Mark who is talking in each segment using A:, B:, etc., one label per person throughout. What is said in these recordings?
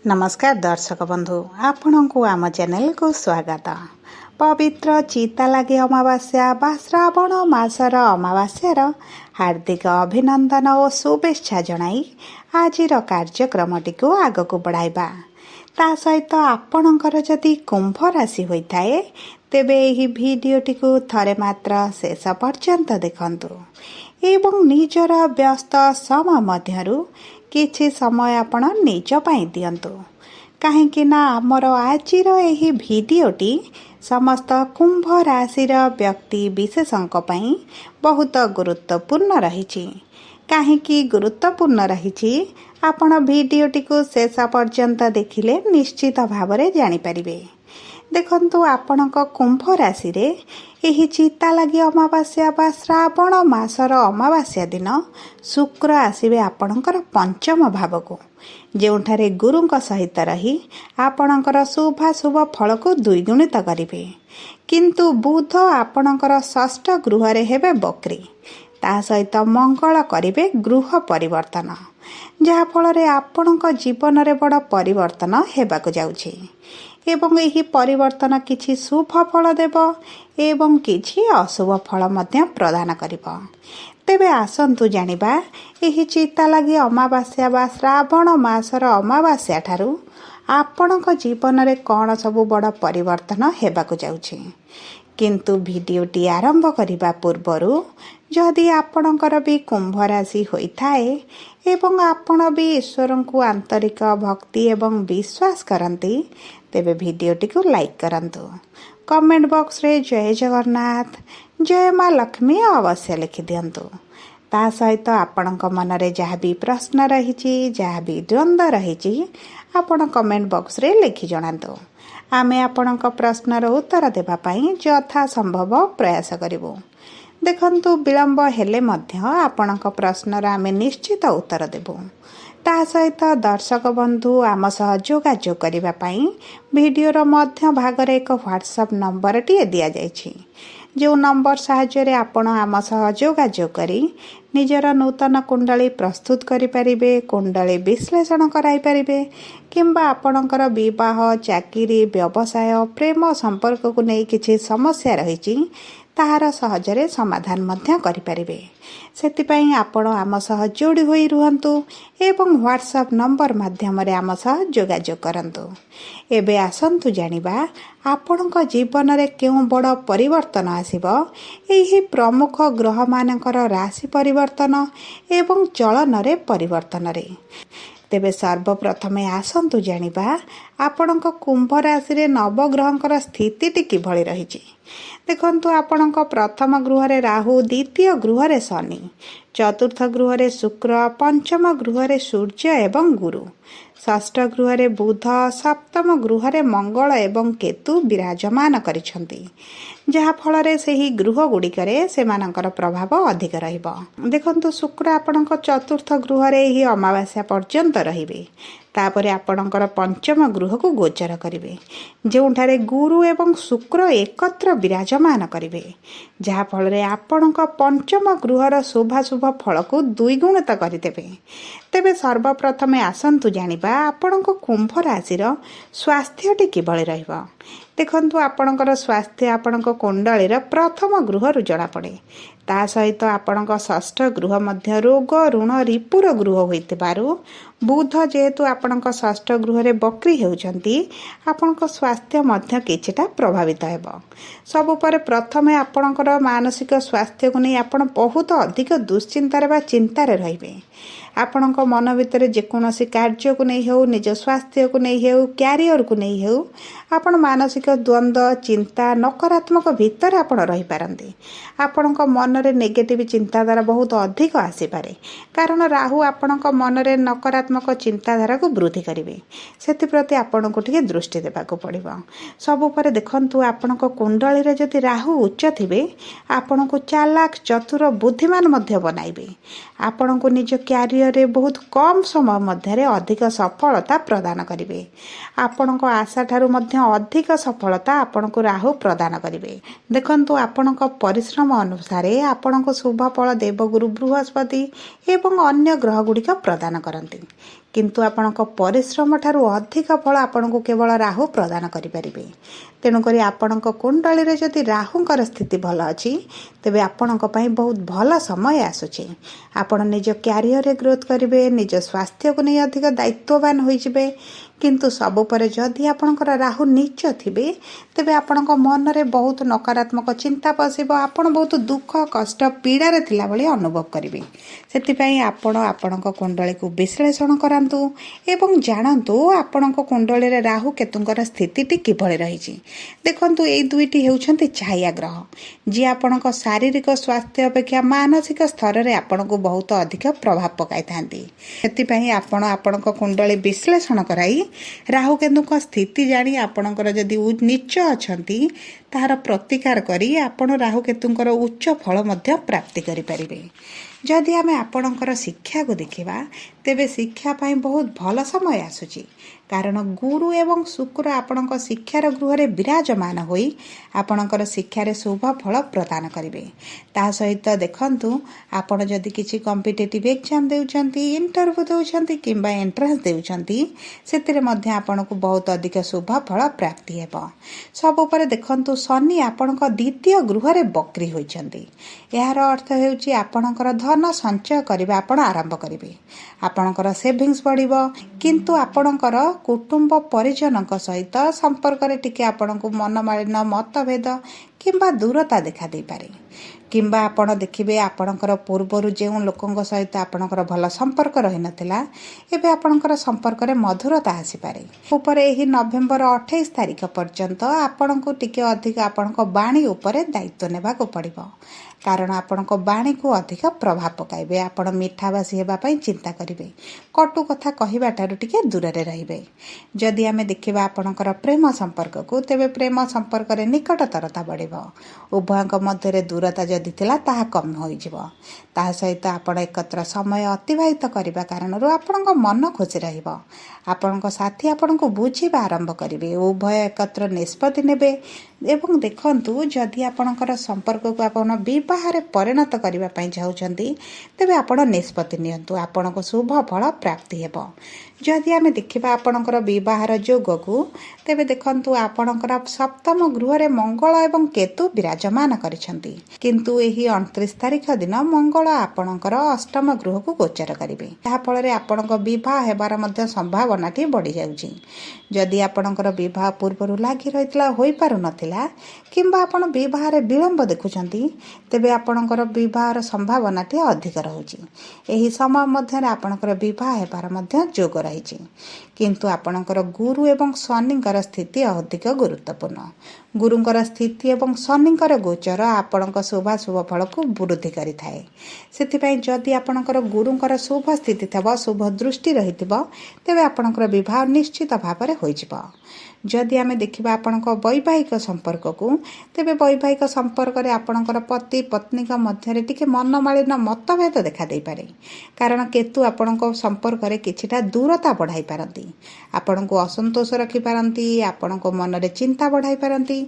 A: नमस्कार दर्शक बंधु आपण को आम चैनल को स्वागत। पवित्र चिता लगे अमावास्या बा श्रावण मासर अमावास्यार हार्दिक अभिनंदन और शुभेच्छा जनाई आज कार्यक्रमटी को आग को बढ़ाइबा। ता सहित आपणकर जदि कुंभ राशि होता है तेबे यही भिडियोटी को थरे मात्र शेष पर्यंत देखंतु एवं निजर व्यस्त समय मध्यरु किछि समय आपण निज पाई दियंतु काहेकि ना आमर आजिर एही भिडियोटी समस्त कुंभ राशिर व्यक्ति विशेषंक पई बहुत गुरुत्वपूर्ण रहिछि। काहेकि गुरुत्वपूर्ण रहिछि आपण भिडियोटी को शेष पर्यंत देखिले निश्चित भावरे जानि परिबे। देखंतु आपणक कुंभ राशि रे एही चिता लगी अमावास्या बा श्रावण मासर अमावास्या दिन शुक्र आसीबे आपणकर पंचम भाव को जेउठारे गुरुंक सहित रही आपणकर शुभाशुभ फल को द्विगुणित करिवे। किंतु बुध आपणकर षष्ठ गृह रे हेबे बक्री ता सहित मंगल करिवे गृह परिवर्तन जहा फल रे आपणक जीवन रे बड़ परिवर्तन हेबाको जाउछि एवं यही परिवर्तन किछि शुभ फल देव एवं किछि अशुभ फल मध्य प्रदान करिब। तेबे आसंतु जानिबा एही चिता लगी अमावास्या बा श्रावण मासर अमावास्या ठारू आपणक जीवन रे कौन सबु बड़ परिवर्तन हेबाको जाउछि। किंतु भिडियोटी आरंभ करिबा पूर्वरु जदि आपणकर भी कुंभ राशि होइथाए एवं आपण भी ईश्वर को आंतरिक भक्ति एवं विश्वास करती तेबे भिडियोटी को लाइक करंतु। कमेंट बॉक्स रे जय जगन्नाथ जय माँ लक्ष्मी अवश्य लिखि दियंतु। ता सहित आपणक मन रे जहाँ भी प्रश्न रही जहाँ भी द्वंद्व रही आपण कमेंट बॉक्स रे लिखि जणांतु। आमे आपणक प्रश्नर उत्तर देबा पई यथा संभव प्रयास करिवो। देखंतु विलंब हेले मध्य आपणक प्रश्नर आमे निश्चित उत्तर देबो। ता सहित दर्शक बंधु आम सह जोगाजोग करिबा पई भिडियोर मध्य भागरे एक व्हाट्सएप नंबर टी दिया जायछि जो नंबर साहाय्य आपण आम सह जोगाजोग करी निजर नूतन कुंडली प्रस्तुत करि परिबे, कुंडली विश्लेषण कराई परिबे किंबा आपणकर विवाह चाकरी व्यवसाय प्रेम संपर्क को नहीं किछि समस्या रहिछि ताहार सहजरे समाधान मध्य करि परिबे। सेतिपई आपण आम सह जोड़ी होई रुहंतु एवं व्हाट्सएप नंबर माध्यम रे आम सह जोगाजोग करंतु। एबे आसंतु जानिबा आपणक जीवन रे केउ बड़ परिवर्तन आसीबो एही प्रमुख ग्रह मानकर राशि परिवर्तन एवं चलन रे परिवर्तन रे। तेबे सर्वप्रथमे आसंतु जानिबा आपणक कुंभ राशि रे नवग्रहंकर स्थिति टी किभଳି रहिछि। देखंतु आपणक प्रथम गृह रे राहु, द्वितीय गृह रे शनि, चतुर्थ गृह रे शुक्र, पंचम गृह रे सूर्य एवं गुरु, षष्ठ गृह रे बुध, सप्तम गृह रे मंगल एवं केतु विराजमान करिसंती जहा फल रे सेही गृह गुड़िकरे सेमानकर प्रभाव अधिक रहिबो। देखंतु शुक्र आपणक चतुर्थ गृह रे ही अमावास्या पर्यंत रहिबे तापरे आपणकर पंचम गृह को गोचर करिवे जोठारे गुरु एवं शुक्र एकत्र विराजमान करिवे जहा फल रे आपणक पंचम गृहर शुभाशुभ फल को द्विगुणित करिदेबे। तेबे सर्वप्रथमे आसंतु जानिबा आपणक कुंभ राशिर स्वास्थ्यटी किभଳି रहिबो। देखंतु आपणकर स्वास्थ्य आपणक कुंडलीर प्रथम गृहरु जणा पड़े ता सहित आपणक षष्ठ गृह मध्य रोग ऋण रिपुर गृह होइतिबारु बुध जेहेतु आपणक षष्ठ गृह रे बक्री हेउचंती आपणक स्वास्थ्य मध्य किछिटा प्रभावित हेबो। सब पर प्रथमे आपणकर मानसिक स्वास्थ्य को नहीं आपण बहुत अधिक दुश्चिंतार बा चिंतार रहिबे। आपणक मन भितर जेकोसी कार्य को नहीं हो निज स्वास्थ्य को नहीं हो क्यारियर को नहीं हो आपण मानसिक द्वंद्व चिंता नकारात्मक भितर आपण रही पारंती। आपणक मन रे नेगेटिव चिंताधारा बहुत अधिक आसी पारे कारण राहु आपणक मन रे नकारात्मक चिंताधारा को वृद्धि करिवे सेति प्रति आपण को ठीक दृष्टि देबाको पड़िबो। सब पर देखंतु आपणक कुंडली रे जदि राहु उच्च थिबे आपण को चालाक चतुर बुद्धिमान मध्य बनाइबे। आपण को निज क्यारियर रे बहुत कम समय मध्य रे अधिक सफलता प्रदान करिवे। आपण को आशा ठारू मध्य अधिक सफलता आपण को राहु प्रदान करिवे। देखंतु आपण को परिश्रम अनुसार आपण को शुभ फल देवगुरु बृहस्पति एवं अन्य ग्रह गुड़िक प्रदान करती କିନ୍ତୁ ଆପଣଙ୍କ ପରିଶ୍ରମ ଠାରୁ ଅଧିକ ଫଳ ଆପଣଙ୍କୁ କେବଳ ରାହୁ ପ୍ରଦାନ କରିପାରିବେ। ତେଣୁକରି ଆପଣଙ୍କ କୁଣ୍ଡଳୀରେ ଯଦି ରାହୁଙ୍କର ସ୍ଥିତି ଭଲ ଅଛି ତେବେ ଆପଣଙ୍କ ପାଇଁ ବହୁତ ଭଲ ସମୟ ଆସୁଛି। ଆପଣ ନିଜ କ୍ୟାରିୟରରେ ଗ୍ରୋଥ୍ କରିବେ, ନିଜ ସ୍ୱାସ୍ଥ୍ୟକୁ ନେଇ ଅଧିକ ଦାୟିତ୍ୱବାନ ହୋଇଯିବେ। କିନ୍ତୁ ସବୁ ପରେ ଯଦି ଆପଣଙ୍କର ରାହୁ ନୀଚ ଥିବେ ତେବେ ଆପଣଙ୍କ ମନରେ ବହୁତ ନକାରାତ୍ମକ ଚିନ୍ତା ପଶିବ। ଆପଣ ବହୁତ ଦୁଃଖ, କଷ୍ଟ, ପୀଡ଼ାରେ ଥିଲା ଭଳି ଅନୁଭବ କରିବେ। ସେଥିପାଇଁ ଆପଣ ଆପଣଙ୍କ କୁଣ୍ଡଳୀକୁ ବିଶ୍ଳେଷଣ କରାନ୍ତୁ ଏବଂ ଜାଣନ୍ତୁ ଆପଣଙ୍କ କୁଣ୍ଡଳୀରେ ରାହୁ କେତୁଙ୍କର ସ୍ଥିତିଟି କିଭଳି ରହିଛି। ଦେଖନ୍ତୁ, ଏଇ ଦୁଇଟି ହେଉଛନ୍ତି ଛାୟା ଗ୍ରହ, ଯିଏ ଆପଣଙ୍କ ଶାରୀରିକ ସ୍ୱାସ୍ଥ୍ୟ ଅପେକ୍ଷା ମାନସିକ ସ୍ତରରେ ଆପଣଙ୍କୁ ବହୁତ ଅଧିକ ପ୍ରଭାବ ପକାଇଥାନ୍ତି। ସେଥିପାଇଁ ଆପଣ ଆପଣଙ୍କ କୁଣ୍ଡଳୀ ବିଶ୍ଳେଷଣ କରାଇ ରାହୁ କେତୁଙ୍କ ସ୍ଥିତି ଜାଣି ଆପଣଙ୍କର ଯଦି ନୀଚ ଅଛନ୍ତି ତାହାର ପ୍ରତିକାର କରି ଆପଣ ରାହୁ କେତୁଙ୍କର ଉଚ୍ଚ ଫଳ ମଧ୍ୟ ପ୍ରାପ୍ତି କରିପାରିବେ। ଯଦି ଆମେ ଆପଣଙ୍କର ଶିକ୍ଷାକୁ ଦେଖିବା ତେବେ ଶିକ୍ଷା ପାଇଁ ବହୁତ ଭଲ ସମୟ ଆସୁଛି। କାରଣ ଗୁରୁ ଏବଂ ଶୁକ୍ର ଆପଣଙ୍କ ଶିକ୍ଷାର ଗୃହରେ ବିରାଜମାନ ହୋଇ ଆପଣଙ୍କର ଶିକ୍ଷାରେ ଶୁଭ ଫଳ ପ୍ରଦାନ କରିବେ। ତା ସହିତ ଦେଖନ୍ତୁ, ଆପଣ ଯଦି କିଛି କମ୍ପିଟେଟିଭ୍ ଏକ୍ଜାମ୍ ଦେଉଛନ୍ତି, ଇଣ୍ଟରଭ୍ୟୁ ଦେଉଛନ୍ତି କିମ୍ବା ଏଣ୍ଟ୍ରାନ୍ସ ଦେଉଛନ୍ତି, ସେଥିରେ ମଧ୍ୟ ଆପଣଙ୍କୁ ବହୁତ ଅଧିକ ଶୁଭ ଫଳ ପ୍ରାପ୍ତି ହେବ। ସବୁ ପରେ ଦେଖନ୍ତୁ, ଶନି ଆପଣଙ୍କ ଦ୍ୱିତୀୟ ଗୃହରେ ବକ୍ରି ହୋଇଛନ୍ତି। ଏହାର ଅର୍ଥ ହେଉଛି ଆପଣଙ୍କର ଧନ ସଞ୍ଚୟ କରିବା ଆପଣ ଆରମ୍ଭ କରିବେ। ଆପଣଙ୍କର ସେଭିଙ୍ଗସ୍ ବଢ଼ିବ। କିନ୍ତୁ ଆପଣଙ୍କର କୁଟୁମ୍ବ ପରିଜନଙ୍କ ସହିତ ସମ୍ପର୍କରେ ଟିକେ ଆପଣଙ୍କୁ ମନମାଳିନ୍ୟ, ମତଭେଦ କିମ୍ବା ଦୂରତା ଦେଖା ଦେଇପାରେ। କିମ୍ବା ଆପଣ ଦେଖିବେ ଆପଣଙ୍କର ପୂର୍ବରୁ ଯେଉଁ ଲୋକଙ୍କ ସହିତ ଆପଣଙ୍କର ଭଲ ସମ୍ପର୍କ ରହିନଥିଲା, ଏବେ ଆପଣଙ୍କର ସମ୍ପର୍କରେ ମଧୁରତା ଆସିପାରେ। ଉପରେ ଏହି ନଭେମ୍ବର 28 ତାରିଖ ପର୍ଯ୍ୟନ୍ତ ଆପଣଙ୍କୁ ଟିକେ ଅଧିକ ଆପଣଙ୍କ ବାଣୀ ଉପରେ ଦାୟିତ୍ୱ ନେବାକୁ ପଡ଼ିବ। କାରଣ ଆପଣଙ୍କ ବାଣୀକୁ ଅଧିକ ପ୍ରଭାବ ପକାଇବେ। ଆପଣ ମିଠାଭାଷୀ ହେବା ପାଇଁ ଚିନ୍ତା କରିବେ। କଟୁ କଥା କହିବା ଠାରୁ ଟିକେ ଦୂରରେ ରହିବେ। ଯଦି ଆମେ ଦେଖିବା ଆପଣଙ୍କର ପ୍ରେମ ସମ୍ପର୍କକୁ, ତେବେ ପ୍ରେମ ସମ୍ପର୍କରେ ନିକଟତରତା ବଢ଼ିବ। ଉଭୟଙ୍କ ମଧ୍ୟରେ ଦୂରତା ଯଦି ଥିଲା ତାହା କମ୍ ହୋଇଯିବ। ତାହା ସହିତ ଆପଣ ଏକତ୍ର ସମୟ ଅତିବାହିତ କରିବା କାରଣରୁ ଆପଣଙ୍କ ମନ ଖୁସି ରହିବ। ଆପଣଙ୍କ ସାଥୀ ଆପଣଙ୍କୁ ବୁଝିବା ଆରମ୍ଭ କରିବେ। ଉଭୟ ଏକତ୍ର ନିଷ୍ପତ୍ତି ନେବେ। ଏବଂ ଦେଖନ୍ତୁ, ଯଦି ଆପଣଙ୍କର ସମ୍ପର୍କକୁ ଆପଣ ବିବାହରେ ପରିଣତ କରିବା ପାଇଁ ଚାହୁଁଛନ୍ତି ତେବେ ଆପଣ ନିଷ୍ପତ୍ତି ନିଅନ୍ତୁ। ଆପଣଙ୍କୁ ଶୁଭ ଫଳ ପ୍ରାପ୍ତି ହେବ। ଯଦି ଆମେ ଦେଖିବା ଆପଣଙ୍କର ବିବାହର ଯୋଗକୁ, ତେବେ ଦେଖନ୍ତୁ, ଆପଣଙ୍କର ସପ୍ତମ ଗୃହରେ ମଙ୍ଗଳ ଏବଂ କେତୁ ବିରାଜମାନ କରିଛନ୍ତି। କିନ୍ତୁ ଏହି 29 ତାରିଖ ଦିନ ମଙ୍ଗଳ ଆପଣଙ୍କର ଅଷ୍ଟମ ଗୃହକୁ ଗୋଚର କରିବେ। ଯାହାଫଳରେ ଆପଣଙ୍କ ବିବାହ ହେବାର ମଧ୍ୟ ସମ୍ଭାବନାଟି ବଢ଼ିଯାଉଛି। ଯଦି ଆପଣଙ୍କର ବିବାହ ପୂର୍ବରୁ ଲାଗି ରହିଥିଲା, ହୋଇପାରୁନଥିଲା କିମ୍ବା ଆପଣ ବିବାହରେ ବିଳମ୍ବ ଦେଖୁଛନ୍ତି, ତେବେ ଆପଣଙ୍କର ବିବାହର ସମ୍ଭାବନାଟି ଅଧିକ ରହୁଛି। ଏହି ସମୟ ମଧ୍ୟରେ ଆପଣଙ୍କର ବିବାହ ହେବାର ମଧ୍ୟ ଯୋଗ ରହିଛି। କିନ୍ତୁ ଆପଣଙ୍କର ଗୁରୁ ଏବଂ ଶନିଙ୍କର ସ୍ଥିତି ଅଧିକ ଗୁରୁତ୍ୱପୂର୍ଣ୍ଣ। ଗୁରୁଙ୍କର ସ୍ଥିତି ଏବଂ ଶନିଙ୍କର ଗୋଚର ଆପଣଙ୍କ ଶୁଭାଶୁଭ ଫଳକୁ ବୃଦ୍ଧି କରିଥାଏ। ସେଥିପାଇଁ ଯଦି ଆପଣଙ୍କର ଗୁରୁଙ୍କର ଶୁଭ ସ୍ଥିତି ଥିବ, ଶୁଭ ଦୃଷ୍ଟି ରହିଥିବ, ତେବେ ଆପଣଙ୍କର ବିବାହ ନିଶ୍ଚିତ ଭାବରେ ହୋଇଯିବ। ଯଦି ଆମେ ଦେଖିବା ଆପଣଙ୍କ ବୈବାହିକ ସମ୍ପର୍କକୁ, ତେବେ ବୈବାହିକ ସମ୍ପର୍କରେ ଆପଣଙ୍କର ପତି ପତ୍ନୀଙ୍କ ମଧ୍ୟରେ ଟିକେ ମନମାଳିନ୍ୟ, ମତଭେଦ ଦେଖାଦେଇପାରେ। କାରଣ କେତୁ ଆପଣଙ୍କ ସମ୍ପର୍କରେ କିଛିଟା ଦୂରତା ବଢ଼ାଇ ପାରନ୍ତି। ଆପଣଙ୍କୁ ଅସନ୍ତୋଷ ରଖିପାରନ୍ତି, ଆପଣଙ୍କ ମନରେ ଚିନ୍ତା ବଢ଼ାଇ ପାରନ୍ତି।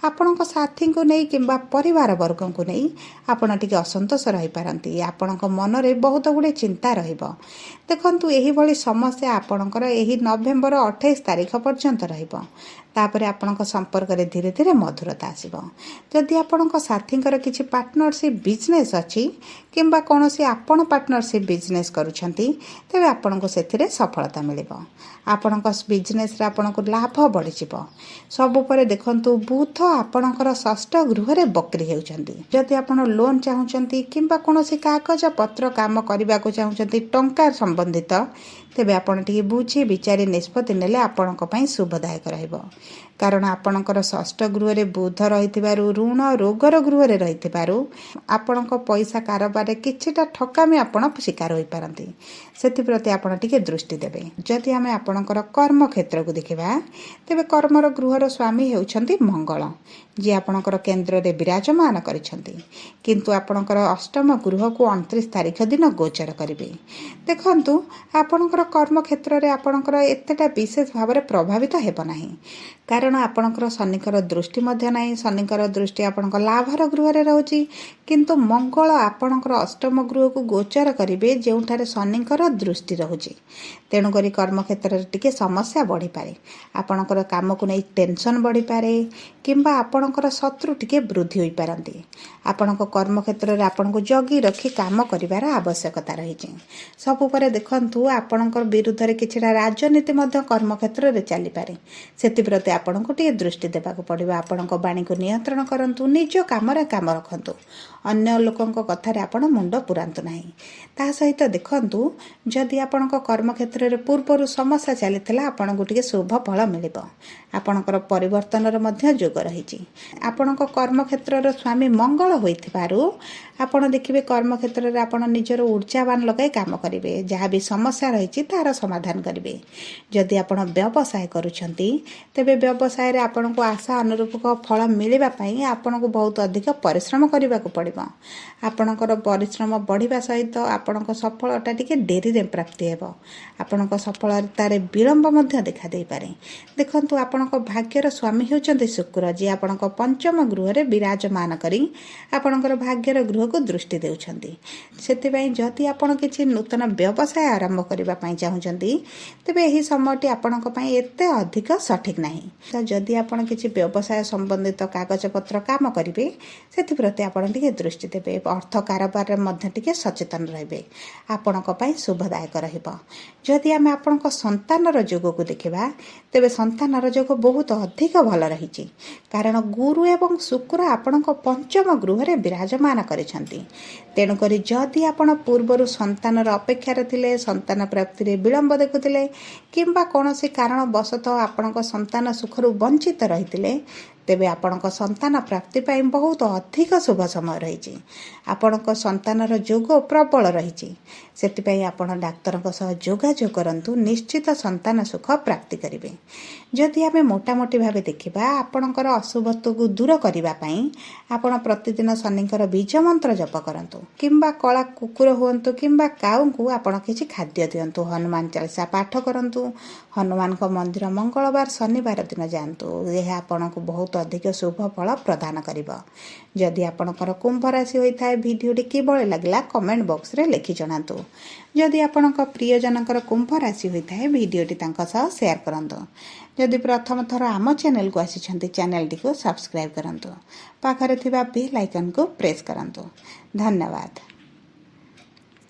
A: ଆପଣଙ୍କ ସାଥୀଙ୍କୁ ନେଇ କିମ୍ବା ପରିବାର ବର୍ଗଙ୍କୁ ନେଇ ଆପଣ ଟିକେ ଅସନ୍ତୋଷ ରହିପାରନ୍ତି। ଆପଣଙ୍କ ମନରେ ବହୁତ ଗୁଡ଼ିଏ ଚିନ୍ତା ରହିବ। ଦେଖନ୍ତୁ, ଏହିଭଳି ସମସ୍ୟା ଆପଣଙ୍କର ଏହି ନଭେମ୍ବର 28 ତାରିଖ ପର୍ଯ୍ୟନ୍ତ ରହିବ। ତାପରେ ଆପଣଙ୍କ ସମ୍ପର୍କରେ ଧୀରେ ଧୀରେ ମଧୁରତା ଆସିବ। ଯଦି ଆପଣଙ୍କ ସାଥୀଙ୍କର କିଛି ପାର୍ଟନରସିପ୍ ବିଜନେସ୍ ଅଛି କିମ୍ବା କୌଣସି ଆପଣ ପାର୍ଟନରସିପ୍ ବିଜନେସ୍ କରୁଛନ୍ତି, ତେବେ ଆପଣଙ୍କୁ ସେଥିରେ ସଫଳତା ମିଳିବ। ଆପଣଙ୍କ ବିଜନେସ୍ରେ ଆପଣଙ୍କୁ ଲାଭ ବଢ଼ିଯିବ। ସବୁ ପରେ ଦେଖନ୍ତୁ, ବୁଧ ଆପଣଙ୍କର ଷଷ୍ଠ ଗୃହରେ ବକ୍ରି ହେଉଛନ୍ତି। ଯଦି ଆପଣ ଲୋନ୍ ଚାହୁଁଛନ୍ତି କିମ୍ବା କୌଣସି କାଗଜ ପତ୍ର କାମ କରିବାକୁ ଚାହୁଁଛନ୍ତି ଟଙ୍କା ସମ୍ବନ୍ଧିତ, ତେବେ ଆପଣ ଟିକେ ବୁଝି ବିଚାରି ନିଷ୍ପତ୍ତି ନେଲେ ଆପଣଙ୍କ ପାଇଁ ଶୁଭଦାୟକ ରହିବ। କାରଣ ଆପଣଙ୍କର ଷଷ୍ଠ ଗୃହରେ ବୁଧ ରହିଥିବାରୁ, ଋଣ ରୋଗର ଗୃହରେ ରହିଥିବାରୁ ଆପଣଙ୍କ ପଇସା କାରବାରରେ କିଛିଟା ଠକାମି ଆପଣ ଶିକାର ହୋଇପାରନ୍ତି। ସେଥିପ୍ରତି ଆପଣ ଟିକେ ଦୃଷ୍ଟି ଦେବେ। ଯଦି ଆମେ ଆପଣଙ୍କର କର୍ମକ୍ଷେତ୍ରକୁ ଦେଖିବା, ତେବେ କର୍ମର ଗୃହର ସ୍ୱାମୀ ହେଉଛନ୍ତି ମଙ୍ଗଳ, ଯିଏ ଆପଣଙ୍କର କେନ୍ଦ୍ରରେ ବିରାଜମାନ କରିଛନ୍ତି। କିନ୍ତୁ ଆପଣଙ୍କର ଅଷ୍ଟମ ଗୃହକୁ 29 ତାରିଖ ଦିନ ଗୋଚର କରିବେ। ଦେଖନ୍ତୁ, ଆପଣଙ୍କର कर्म क्षेत्र में आपणकर एतेटा विशेष भाव में प्रभावित हेब नाही कारण आपणकर शनिकर दृष्टि मध्य नाही शनिकर दृष्टि आपणकर लाभर गृह रे रहउची किंतु मंगल आपणकर अष्टम गृह को गोचर करिवे जेउठारे शनिकर दृष्टि रहउची तेणु करी कर्म क्षेत्र में टिके समस्या बढ़ी पारे आपणकर काम को नहीं टेंशन बढ़ी पारे किंबा आपणकर शत्रु टिके वृद्धि होई पारंती आपणक कर्म क्षेत्र में आपन को जगी रखी काम करिवार आवश्यकता रही सबु परे देखंतु आपणकर विरुद्ध रे किछिटा राजनीति मध्य कर्म क्षेत्र में चली पारे सेति प्रति आपन को टिके दृष्टि देबाक पड़िबो आपणक वाणी को नियंत्रण करंतु निज काम रखंतु अन्य लोकंक कथारे आपण मुंड पुरांतु नाही ता सहित देखंतु जदि आपणक कर्म क्षेत्र में पूर्व समस्या चलीथिला आपन को टिके शुभ फल मिलिबो आपणकर परिवर्तन र मध्य जोग रही आपणक कर्म क्षेत्र र स्वामी मंगल होइथिबारु आपण देखिबे कर्म क्षेत्र में आपण निजर ऊर्जावान लगाई काम करिवे जहाँ भी समस्या रही तार समाधान करिवे जदि आपण व्यवसाय करूछंती तेबे व्यवसाय रे आपण को आशा अनुरूप फल मिलिबा पई आपण को बहुत अधिक परिश्रम करबा को पड़िबो आपणकर परिश्रम बढ़िबा सहित आपणक सफलता टिके डेरी रे प्राप्ति हेबो आपणक सफलता रे विलंब मध्य देखा देई पारे देखंतु आपणक भाग्यर स्वामी होचंती शुक्र जे आपणक पंचम गृह रे विराजमान करी आपणकर भाग्यर गृह को दृष्टि देउछंती सेति पई जति आपण किछि नूतन व्यवसाय आरंभ करबा पई चाहुचंती तबे एही समयटी आपणक पई एते अधिक सठिक नाही त जदि आपण किछि व्यवसाय संबंधित कागज पत्र काम करिवे सेति प्रति आपण टिके दृष्टि देबे अर्थ कारोबार रे मध्य टिके सचेतन रहबे आपणक पई शुभदायक रहइबो जदि आमे आपणक संतानर जोग को देखिबा तेबे संतानर जोग बहुत अधिक भल रहिछि कारण गुरु एवं शुक्र आपणक पंचम गृह रे विराजमान करिसंती तेणु करी जदि आपण पूर्वर संतानर अपेक्षा थिले संतान प्राप्ति रे विलंब देखुथिले किंबा कोनोसी कारण वशतः आपणक संतान सुखरु वंचित रहिथिले तेबे आपणक संतान प्राप्ति पाई बहुत अधिक शुभ समय रही आपणक संतानर जोग प्रबल रही सेतिपई आपण डाक्तरक सह जोगाजोग करंतु निश्चित संतान सुख प्राप्ति करिवे जदि आमे मोटामोटी भावे देखिबा आपणकर अशुभत्व को दूर करिबा पई आपण प्रतिदिन शनिकर बीज मंत्र जप करंतु किंबा कला कुकुर हुंतु किंबा काऊ को आपण किछि खाद्य दियंतु हनुमान चालीसा पाठ करंतु हनुमान को मंदिर मंगलवार शनिवार दिन जांतु यह आपण को बहुत अधिक शुभ फल प्रदान करिबो जदि आपणकर कुंभ राशि होइथाय वीडियोटी किबळे लागला कमेंट बॉक्स रे लिखि जणातु जदि आपणक प्रियजनकर कुंभ राशि होइथाय वीडियोटी तांका सह शेयर करंतु जदि प्रथम थर आम चैनल को आसिछंती चैनलटी को सब्सक्राइब करंतु पाखरे थिबा बेल आइकन को प्रेस करंतु धन्यवाद।